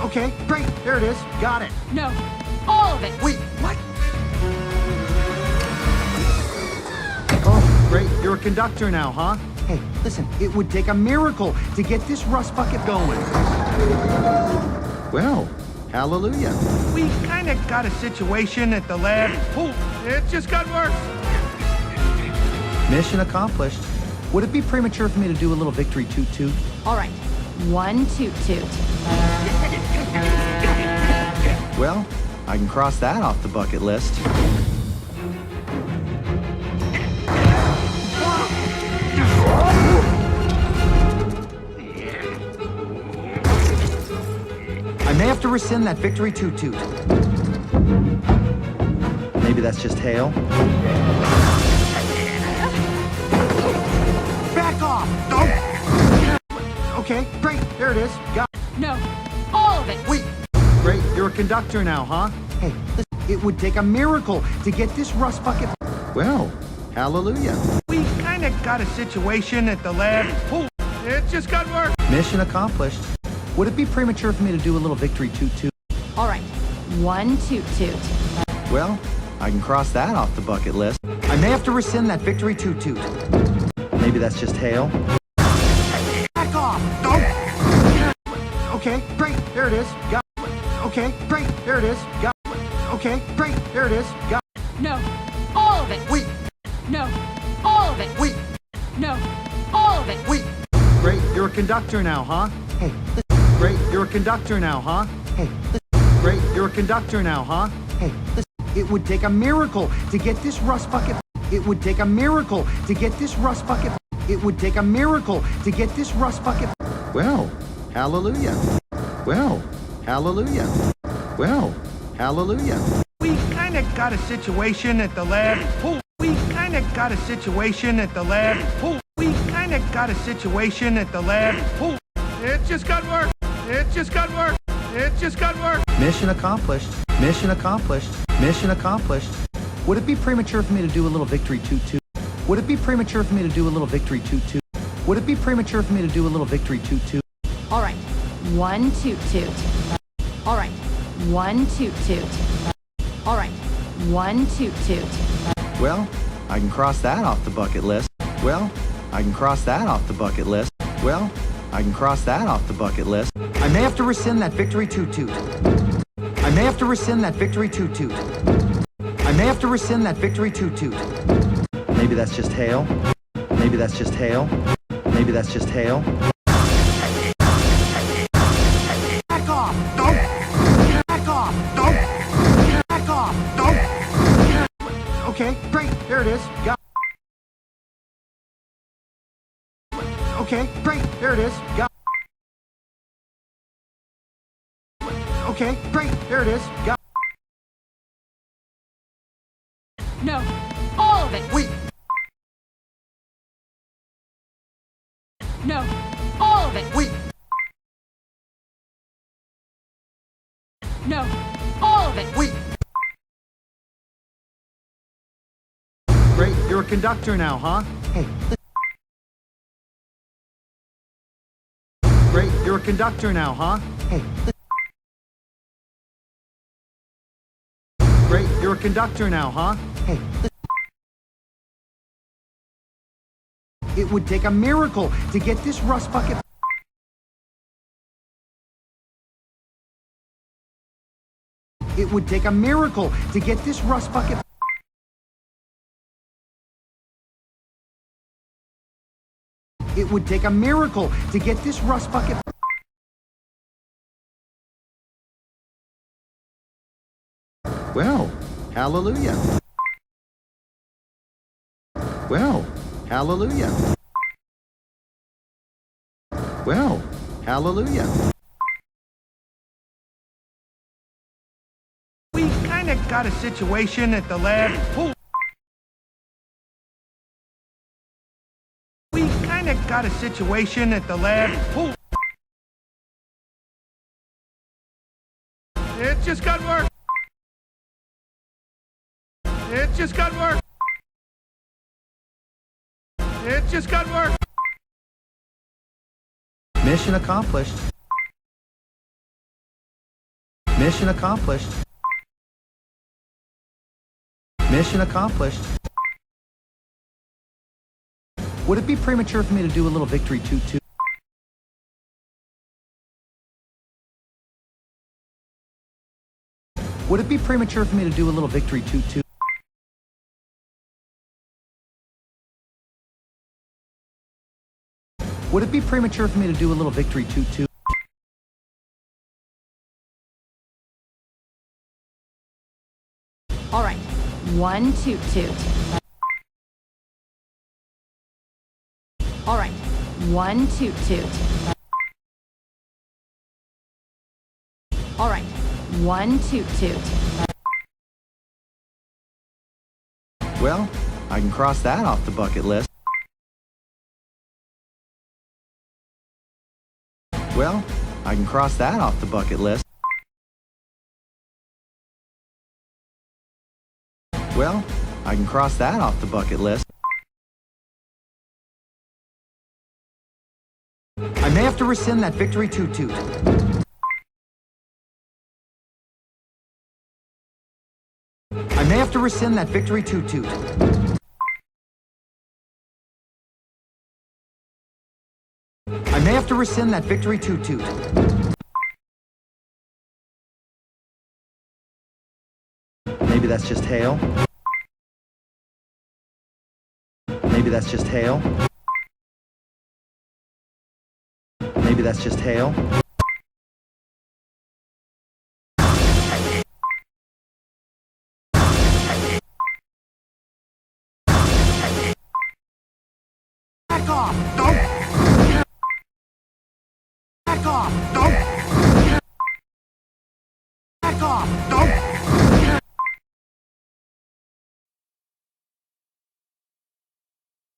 Okay, great. There it is. Got it. No, all of it. Wait, what? Oh, great. You're a conductor now, huh? Hey, listen, it would take a miracle to get this rust bucket going. Well, hallelujah. We kind of got a situation at the lab. Oh, it just got worse. Mission accomplished. Would it be premature for me to do a little victory toot-toot? All right, 1 toot toot. Well, I can cross that off the bucket list. I may have to rescind that victory toot-toot. Maybe that's just hail. Back off! Oh. Okay, great. There it is. Got it. No, all of it. Wait. Great. You're a conductor now, huh? Hey, listen, it would take a miracle to get this rust bucket. Well, hallelujah. We kind of got a situation at the lab. Oh, it just got worse. Mission accomplished. Would it be premature for me to do a little victory toot-toot? All right, 1 toot toot. Well, I can cross that off the bucket list. I may have to rescind that victory toot-toot. Maybe that's just hail. Back off! Oh. Okay, great. There it is. Got it. Okay, great. There it is. Got it. Okay, great. There it is. Got it. No, all of it. Wait. No, all of it. Wait. No, all of it. Wait. Great. You're a conductor now, huh? Hey, listen. Great. You're a conductor now, huh? Hey, listen. Great. You're a conductor now, huh? Hey, listen. It would take a miracle to get this rust bucket. It would take a miracle to get this rust bucket. It would take a miracle to get this rust bucket. Well, hallelujah. Well, hallelujah. Well, hallelujah. We kind of got a situation at the lab. Oh, we kind of got a situation at the lab. Oh, we kind of got a situation at the lab. Oh, it just got worse. It just got worse. It just got worse. Mission accomplished. Mission accomplished. Mission accomplished. Would it be premature for me to do a little victory toot-toot? Would it be premature for me to do a little victory toot-toot? Would it be premature for me to do a little victory toot-toot? All right, 1 toot toot. All right, 1 toot toot. All right, 1 toot toot. Well, I can cross that off the bucket list. Well, I can cross that off the bucket list. Well, I can cross that off the bucket list. I may have to rescind that victory toot-toot. I may have to rescind that victory toot-toot. I may have to rescind that victory toot-toot. Maybe that's just hail. Maybe that's just hail. Maybe that's just hail. Back off! Don't! Back off! Don't! Back off! Don't! Okay, great. There it is. Got it. Okay, great. There it is. Got it. Okay, great. There it is. Got it. No, all of it. Wait. No, all of it. Wait. No, all of it. Wait. Great. You're a conductor now, huh? Hey, listen. Great. You're a conductor now, huh? Hey, listen. Great. You're a conductor now, huh? Hey, listen. It would take a miracle to get this rust bucket. It would take a miracle to get this rust bucket. It would take a miracle to get this rust bucket. Well, hallelujah. Well, hallelujah. Well, hallelujah. We kind of got a situation at the lab. Oh, we kind of got a situation at the lab. Oh, it just got worse. It just got worse. It just got worse. Mission accomplished. Mission accomplished. Mission accomplished. Would it be premature for me to do a little victory toot toot? Would it be premature for me to do a little victory toot toot? Would it be premature for me to do a little victory toot toot? All right, one toot toot. All right, one toot toot. All right, one toot toot. Well, I can cross that off the bucket list. Well, I can cross that off the bucket list. Well, I can cross that off the bucket list. I may have to rescind that victory toot toot. I may have to rescind that victory toot toot. I may have to rescind that victory toot toot. Maybe that's just hail. Maybe that's just hail. Maybe that's just hail. Back off! Don't! Back off! Don't! Back off! Don't!